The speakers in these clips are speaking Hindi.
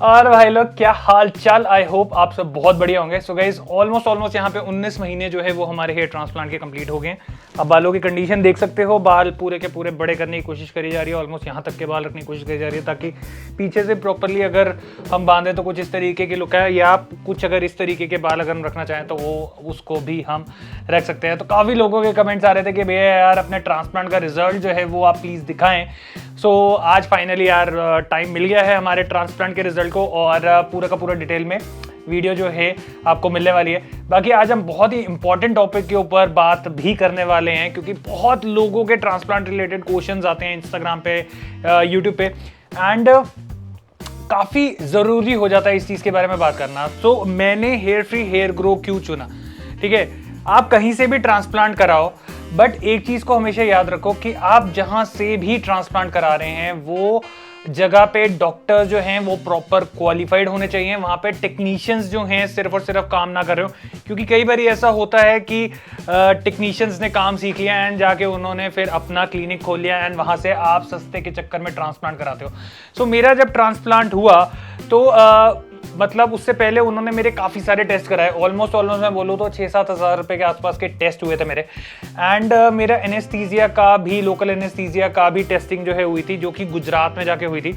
और भाई लोग क्या हाल चाल, आई होप आप सब बहुत बढ़िया होंगे। सो गाइस ऑलमोस्ट यहाँ पे 19 महीने जो है वो हमारे हेयर ट्रांसप्लांट के कंप्लीट हो गए हैं। अब बालों की कंडीशन देख सकते हो, बाल पूरे के पूरे बड़े करने की कोशिश करी जा रही है, ऑलमोस्ट यहाँ तक के बाल रखने की कोशिश करी जा रही है ताकि पीछे से प्रॉपरली अगर हम बांधे तो कुछ इस तरीके की लुक है, या कुछ अगर इस तरीके के बाल अगर हम रखना चाहें तो वो उसको भी हम रख सकते हैं। तो काफ़ी लोगों के कमेंट्स आ रहे थे कि भैया यार अपने ट्रांसप्लांट का रिजल्ट जो है वो आप प्लीज़ दिखाएं। सो आज फाइनली यार टाइम मिल गया है हमारे ट्रांसप्लांट के रिजल्ट को, और पूरा का पूरा डिटेल में वीडियो जो है आपको मिलने वाली है। बाकी आज हम बहुत ही इंपॉर्टेंट टॉपिक के ऊपर बात भी करने वाले हैं, क्योंकि बहुत लोगों के ट्रांसप्लांट रिलेटेड क्वेश्चंस आते हैं इंस्टाग्राम पे, यूट्यूब पे, एंड काफ़ी ज़रूरी हो जाता है इस चीज़ के बारे में बात करना। तो मैंने हेयर फ्री हेयर ग्रो क्यों चुना, ठीक है। आप कहीं से भी ट्रांसप्लांट कराओ, बट एक चीज़ को हमेशा याद रखो कि आप जहाँ से भी ट्रांसप्लांट करा रहे हैं वो जगह पे डॉक्टर जो हैं वो प्रॉपर क्वालिफाइड होने चाहिए। वहाँ पे टेक्नीशियंस जो हैं सिर्फ और सिर्फ काम ना कर रहे हो, क्योंकि कई बार ऐसा होता है कि टेक्नीशियंस ने काम सीख लिया एंड जाके उन्होंने फिर अपना क्लिनिक खोल लिया एंड वहाँ से आप सस्ते के चक्कर में ट्रांसप्लांट कराते हो। सो मेरा जब ट्रांसप्लांट हुआ तो मतलब उससे पहले उन्होंने मेरे काफ़ी सारे टेस्ट कराए, ऑलमोस्ट मैं बोलूँ तो 6-7 हज़ार रुपये के आसपास के टेस्ट हुए थे मेरे। एंड मेरा एनेस्थीसिया का भी, लोकल एनेस्थीसिया का भी टेस्टिंग जो है हुई थी, जो कि गुजरात में जाके हुई थी,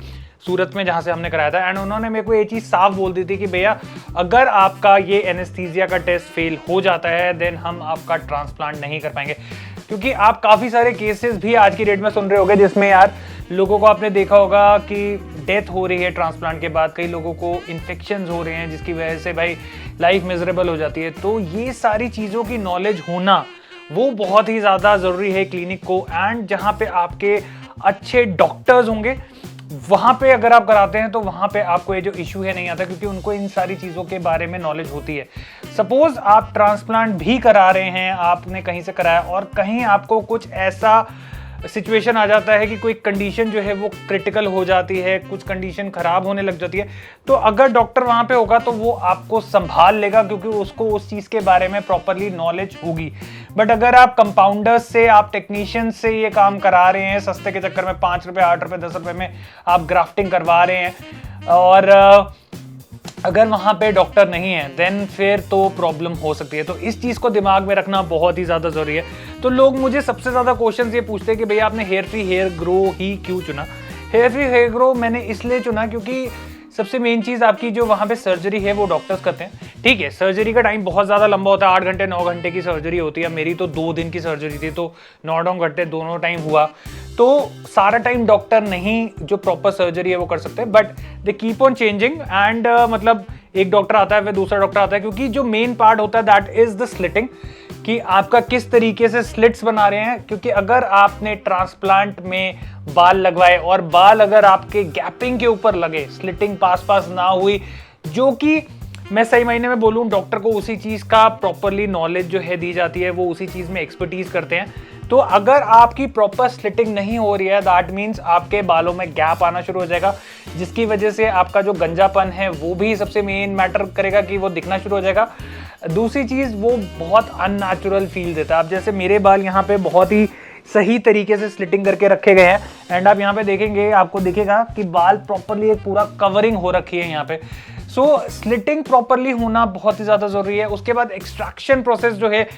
सूरत में, जहाँ से हमने कराया था। एंड उन्होंने मेरे को ये चीज़ साफ बोल दी थी कि भैया अगर आपका ये एनेस्थीसिया का टेस्ट फेल हो जाता है देन हम आपका ट्रांसप्लांट नहीं कर पाएंगे। क्योंकि आप काफ़ी सारे केसेस भी आज की डेट में सुन रहे होंगे जिसमें यार लोगों को आपने देखा होगा कि डेथ हो रही है ट्रांसप्लांट के बाद, कई लोगों को इन्फेक्शंस हो रहे हैं जिसकी वजह से भाई लाइफ मिजरेबल हो जाती है। तो ये सारी चीज़ों की नॉलेज होना वो बहुत ही ज़्यादा ज़रूरी है क्लिनिक को, एंड जहाँ पे आपके अच्छे डॉक्टर्स होंगे वहाँ पे अगर आप कराते हैं तो वहाँ पे आपको ये जो इशू है नहीं आता, क्योंकि उनको इन सारी चीज़ों के बारे में नॉलेज होती है। सपोज आप ट्रांसप्लांट भी करा रहे हैं, आपने कहीं से कराया और कहीं आपको कुछ ऐसा सिचुएशन आ जाता है कि कोई कंडीशन जो है वो क्रिटिकल हो जाती है, कुछ कंडीशन खराब होने लग जाती है, तो अगर डॉक्टर वहाँ पे होगा तो वो आपको संभाल लेगा, क्योंकि उसको उस चीज़ के बारे में प्रॉपरली नॉलेज होगी। बट अगर आप कंपाउंडर्स से, आप टेक्नीशियन से ये काम करा रहे हैं सस्ते के चक्कर में, 5 रुपये 8 रुपये 10 रुपये में आप ग्राफ्टिंग करवा रहे हैं, और अगर वहाँ पे डॉक्टर नहीं है देन फिर तो प्रॉब्लम हो सकती है। तो इस चीज़ को दिमाग में रखना बहुत ही ज़्यादा ज़रूरी है। तो लोग मुझे सबसे ज़्यादा क्वेश्चन ये पूछते हैं कि भैया आपने हेयर फ्री हेयर ग्रो ही क्यों चुना। हेयर फ्री हेयर ग्रो मैंने इसलिए चुना क्योंकि सबसे मेन चीज़ आपकी जो वहाँ पे सर्जरी है वो डॉक्टर्स करते हैं, ठीक है। सर्जरी का टाइम बहुत ज़्यादा लंबा होता है, 8 घंटे 9 घंटे की सर्जरी होती है। मेरी तो 2 दिन की सर्जरी थी, तो 9 घंटे दोनों टाइम हुआ। तो सारा टाइम डॉक्टर नहीं जो प्रॉपर सर्जरी है वो कर सकते हैं, but they keep on changing and मतलब एक डॉक्टर आता है फिर दूसरा डॉक्टर आता है, क्योंकि जो मेन पार्ट होता है दैट इज द स्लिटिंग, कि आपका किस तरीके से स्लिट्स बना रहे हैं। क्योंकि अगर आपने ट्रांसप्लांट में बाल लगवाए और बाल अगर आपके गैपिंग के ऊपर लगे, स्लिटिंग पास ना हुई, जो कि मैं सही मायने में बोलूँ डॉक्टर को उसी चीज़ का प्रॉपरली नॉलेज जो है दी जाती है, वो उसी चीज़ में एक्सपर्टीज करते हैं। तो अगर आपकी प्रॉपर स्लिटिंग नहीं हो रही है दैट मीन्स आपके बालों में गैप आना शुरू हो जाएगा, जिसकी वजह से आपका जो गंजापन है वो भी सबसे मेन मैटर करेगा कि वो दिखना शुरू हो जाएगा। दूसरी चीज़, वो बहुत अननेचुरल फील देता है। अब जैसे मेरे बाल यहाँ पे बहुत ही सही तरीके से स्लिटिंग करके रखे गए हैं, एंड आप यहाँ पे देखेंगे आपको दिखेगा कि बाल प्रॉपरली एक पूरा कवरिंग हो रखी है यहाँ पे। सो स्लिटिंग प्रॉपरली होना बहुत ही ज़्यादा ज़रूरी है। उसके बाद एक्सट्रैक्शन प्रोसेस जो है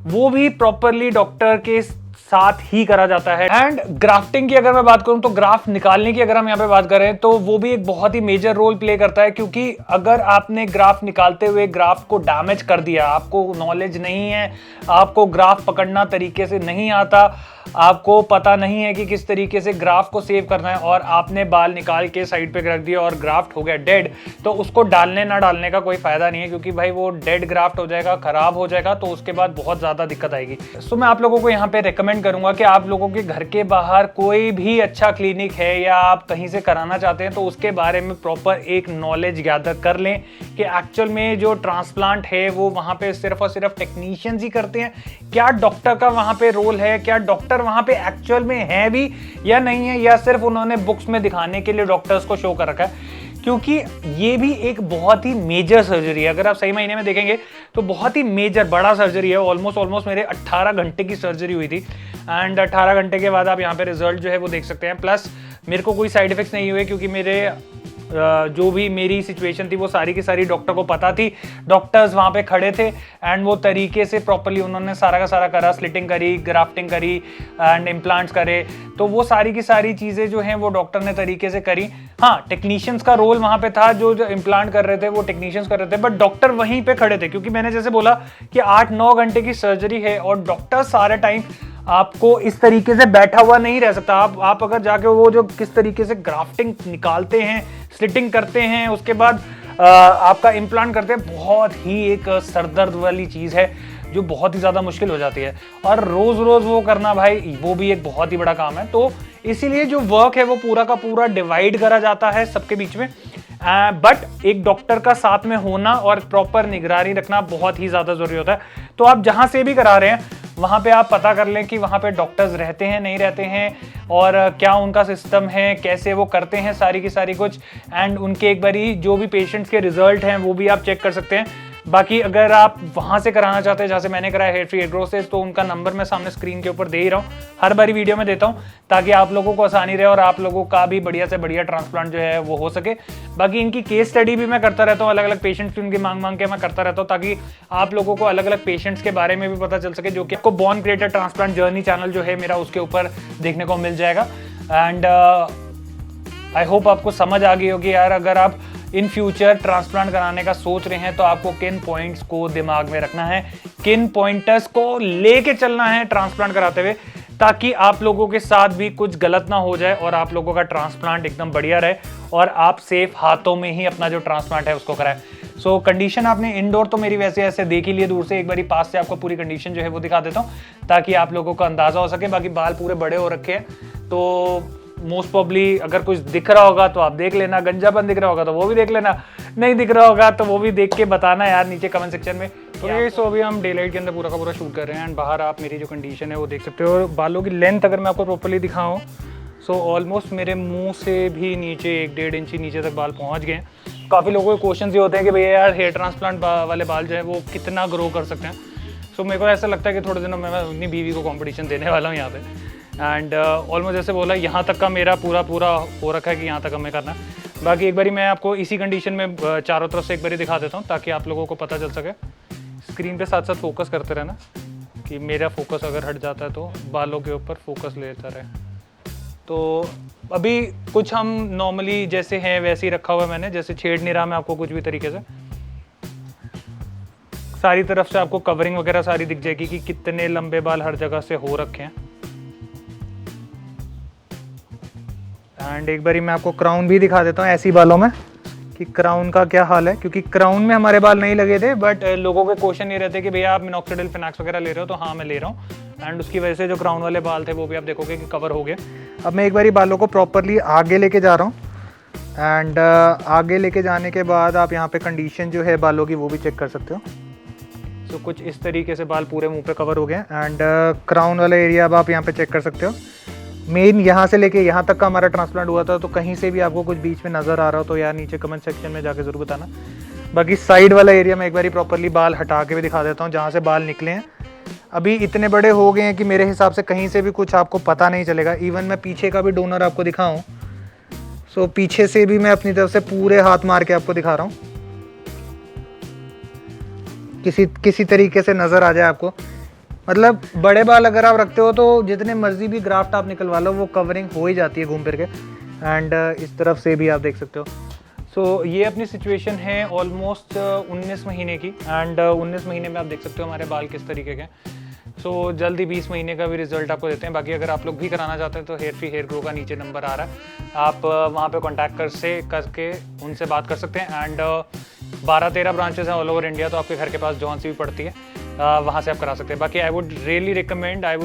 वो भी प्रॉपरली डॉक्टर के साथ ही करा जाता है। एंड ग्राफ्टिंग की अगर मैं बात करूं तो ग्राफ्ट निकालने की अगर हम यहाँ पे बात करें तो वो भी एक बहुत ही मेजर रोल प्ले करता है, क्योंकि अगर आपने ग्राफ्ट निकालते हुए ग्राफ्ट को डैमेज कर दिया, आपको नॉलेज नहीं है, आपको ग्राफ्ट पकड़ना तरीके से नहीं आता, आपको पता नहीं है कि किस तरीके से ग्राफ्ट को सेव करना है, और आपने बाल निकाल के साइड पे रख दिया और ग्राफ्ट हो गया डेड, तो उसको डालने ना डालने का कोई फायदा नहीं है, क्योंकि भाई वो डेड ग्राफ्ट हो जाएगा, खराब हो जाएगा, तो उसके बाद बहुत ज़्यादा दिक्कत आएगी। सो मैं आप लोगों को यहाँ पे रिकमेंड करूंगा कि आप लोगों के घर के बाहर कोई भी अच्छा क्लिनिक है या आप कहीं से कराना चाहते हैं तो उसके बारे में प्रॉपर एक नॉलेज गैदर कर लें कि एक्चुअल में जो ट्रांसप्लांट है वो वहाँ पे सिर्फ और सिर्फ टेक्नीशियंस ही करते हैं, क्या डॉक्टर का वहाँ पे रोल है, क्या डॉक्टर वहाँ पे एक्चुअल में है भी या नहीं है, या सिर्फ उन्होंने बुक्स में दिखाने के लिए डॉक्टर्स को शो कर रखा है। क्योंकि ये भी एक बहुत ही मेजर सर्जरी है। अगर आप सही महीने में देखेंगे तो बहुत ही मेजर बड़ा सर्जरी है। ऑलमोस्ट मेरे 18 घंटे की सर्जरी हुई थी एंड 18 घंटे के बाद आप यहाँ पे रिजल्ट जो है वो देख सकते हैं। प्लस मेरे को कोई साइड इफेक्ट्स नहीं हुए क्योंकि मेरे जो भी मेरी सिचुएशन थी वो सारी की सारी डॉक्टर को पता थी। डॉक्टर्स वहाँ पे खड़े थे एंड वो तरीके से प्रॉपर्ली उन्होंने सारा का सारा करा, स्लिटिंग करी, ग्राफ्टिंग करी एंड इम्प्लांट्स करे। तो वो सारी की सारी चीज़ें जो हैं वो डॉक्टर ने तरीके से करी। हाँ, टेक्नीशियंस का रोल वहाँ पे था, जो इम्प्लांट कर रहे थे वो टेक्नीशियंस कर रहे थे, बट डॉक्टर वहीं पे खड़े थे। क्योंकि मैंने जैसे बोला कि 8-9 घंटे की सर्जरी है और डॉक्टर सारे टाइम आपको इस तरीके से बैठा हुआ नहीं रह सकता। आप अगर जाके वो जो किस तरीके से ग्राफ्टिंग निकालते हैं, स्लिटिंग करते हैं, उसके बाद आपका इम्प्लांट करते हैं, बहुत ही एक सरदर्द वाली चीज़ है जो बहुत ही ज़्यादा मुश्किल हो जाती है। और रोज़ रोज़ वो करना भाई, वो भी एक बहुत ही बड़ा काम है। तो इसीलिए जो वर्क है वो पूरा का पूरा डिवाइड करा जाता है सबके बीच में। बट एक डॉक्टर का साथ में होना और प्रॉपर निगरानी रखना बहुत ही ज़्यादा ज़रूरी होता है। तो आप जहाँ से भी करा रहे हैं वहाँ पे आप पता कर लें कि वहाँ पे डॉक्टर्स रहते हैं, नहीं रहते हैं, और क्या उनका सिस्टम है, कैसे वो करते हैं सारी की सारी कुछ। एंड उनके एक बारी जो भी पेशेंट्स के रिजल्ट हैं वो भी आप चेक कर सकते हैं। बाकी अगर आप वहाँ से कराना चाहते हैं जहाँ से मैंने कराया हेयर फ्री हेयर ग्रोथ से, तो उनका नंबर मैं सामने स्क्रीन के ऊपर दे ही रहा हूँ, हर बारी वीडियो में देता हूँ, ताकि आप लोगों को आसानी रहे और आप लोगों का भी बढ़िया से बढ़िया ट्रांसप्लांट जो है वो हो सके। बाकी इनकी केस स्टडी भी मैं करता रहता हूँ, अलग अलग पेशेंट्स की उनकी मांग के मैं करता रहता हूँ, ताकि आप लोगों को अलग अलग पेशेंट्स के बारे में भी पता चल सके, जो कि आपको born creator transplant journey channel जो है मेरा उसके ऊपर देखने को मिल जाएगा। एंड आई होप आपको समझ आ गई होगी यार, अगर आप इन फ्यूचर ट्रांसप्लांट कराने का सोच रहे हैं तो आपको किन पॉइंट्स को दिमाग में रखना है, किन पॉइंटर्स को लेके चलना है ट्रांसप्लांट कराते हुए, ताकि आप लोगों के साथ भी कुछ गलत ना हो जाए और आप लोगों का ट्रांसप्लांट एकदम बढ़िया रहे और आप सेफ हाथों में ही अपना जो ट्रांसप्लांट है उसको कराएं। सो कंडीशन आपने इंडोर तो मेरी वैसे ऐसे देख ही लिए दूर से, एक बारी पास से आपको पूरी कंडीशन जो है वो दिखा देता हूँ ताकि आप लोगों को अंदाजा हो सके। बाकी बाल पूरे बड़े हो रखे हैं, तो मोस्ट प्रॉब्ली अगर कुछ दिख रहा होगा तो आप देख लेना, गंजापन दिख रहा होगा तो वो भी देख लेना, नहीं दिख रहा होगा तो वो भी देख के बताना यार नीचे कमेंट सेक्शन में। तो ये सो अभी हम डे लाइट के अंदर पूरा का पूरा शूट कर रहे हैं एंड बाहर आप मेरी जो कंडीशन है वो देख सकते हो। बालों की लेंथ अगर मैं आपको प्रॉपर्ली दिखाऊँ सो ऑलमोस्ट मेरे मुंह से भी नीचे 1-1.5 इंची नीचे तक बाल पहुँच गए। काफ़ी लोगों के क्वेश्चन ये होते हैं कि भैया यार हेयर ट्रांसप्लांट वाले बाल जो है वो कितना ग्रो कर सकते हैं। सो मेरे को ऐसा लगता है कि थोड़े दिनों में मैं अपनी बीवी को कॉम्पिटिशन देने वाला हूँ यहाँ पे। एंड ऑलमोस्ट जैसे बोला यहाँ तक का मेरा पूरा हो रखा है कि यहाँ तक हमें करना है। बाकी एक बारी मैं आपको इसी कंडीशन में चारों तरफ से एक बारी दिखा देता हूँ ताकि आप लोगों को पता चल सके। स्क्रीन पे साथ साथ फोकस करते रहना कि मेरा फोकस अगर हट जाता है तो बालों के ऊपर फोकस लेता रहे। तो अभी कुछ हम नॉर्मली जैसे हैं वैसे ही रखा हुआ है मैंने, जैसे छेड़ नहीं रहा मैं आपको कुछ भी तरीके से। सारी तरफ से आपको कवरिंग वगैरह सारी दिख जाएगी कि कितने लंबे बाल हर जगह से हो रखे हैं। एंड एक बारी मैं आपको क्राउन भी दिखा देता हूँ ऐसी बालों में कि क्राउन का क्या हाल है, क्योंकि क्राउन में हमारे बाल नहीं लगे थे, बट लोगों के क्वेश्चन ये रहते कि भैया आप मिनॉक्सिडिल फिनैक्स वगैरह ले रहे हो, तो हाँ मैं ले रहा हूँ। एंड उसकी वजह से जो क्राउन वाले बाल थे वो भी आप देखोगे कि कवर हो गए। अब मैं एक बारी बालों को प्रॉपरली आगे लेके जा रहा हूँ एंड आगे लेके जाने के बाद आप यहाँ पे कंडीशन जो है बालों की वो भी चेक कर सकते हो। तो कुछ इस तरीके से बाल पूरे मुंह पे कवर हो गए एंड क्राउन वाला एरिया अब आप यहाँ पे चेक कर सकते हो। मेन यहाँ से लेके यहाँ तक का हमारा ट्रांसप्लांट हुआ था, तो कहीं से भी आपको कुछ बीच में नज़र आ रहा हो तो यार नीचे कमेंट सेक्शन में जाके ज़रूर बताना। बाकी साइड वाला एरिया में एक बारी प्रॉपरली बाल हटा के भी दिखा देता हूँ जहाँ से बाल निकले हैं। अभी इतने बड़े हो गए हैं कि मेरे हिसाब से कहीं से भी कुछ आपको पता नहीं चलेगा। इवन मैं पीछे का भी डोनर आपको दिखाऊँ, सो पीछे से भी मैं अपनी तरफ से पूरे हाथ मार के आपको दिखा रहा हूँ, किसी तरीके से नज़र आ जाए आपको। मतलब बड़े बाल अगर आप रखते हो तो जितने मर्जी भी ग्राफ्ट आप निकलवा लो वो कवरिंग हो ही जाती है घूम फिर के। एंड इस तरफ से भी आप देख सकते हो। सो ये अपनी सिचुएशन है ऑलमोस्ट 19 महीने की। एंड 19 महीने में आप देख सकते हो हमारे बाल किस तरीके के। सो जल्दी 20 महीने का भी रिजल्ट आपको देते हैं। बाकी अगर आप लोग भी कराना चाहते हैं तो हेयर फ्री हेयर ग्रो का नीचे नंबर आ रहा है, आप वहाँ पे कांटेक्ट करके उनसे बात कर सकते हैं। एंड 12-13 ब्रांचेस हैं ऑल ओवर इंडिया, तो आपके घर के पास जौन सी भी पड़ती है वहाँ से आप करा सकते हैं। बाकी I would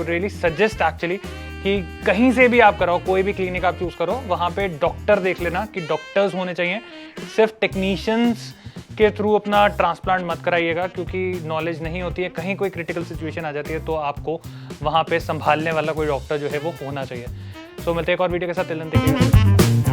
really suggest actually कि कहीं से भी आप कराओ, कोई भी क्लिनिक आप चूज़ करो, वहाँ पे डॉक्टर देख लेना कि डॉक्टर्स होने चाहिए। सिर्फ टेक्नीशियंस के थ्रू अपना ट्रांसप्लांट मत कराइएगा, क्योंकि नॉलेज नहीं होती है, कहीं कोई क्रिटिकल सिचुएशन आ जाती है तो आपको वहाँ पे संभालने वाला कोई डॉक्टर जो है वो होना चाहिए। सो मिलते हैं एक और वीडियो के साथ।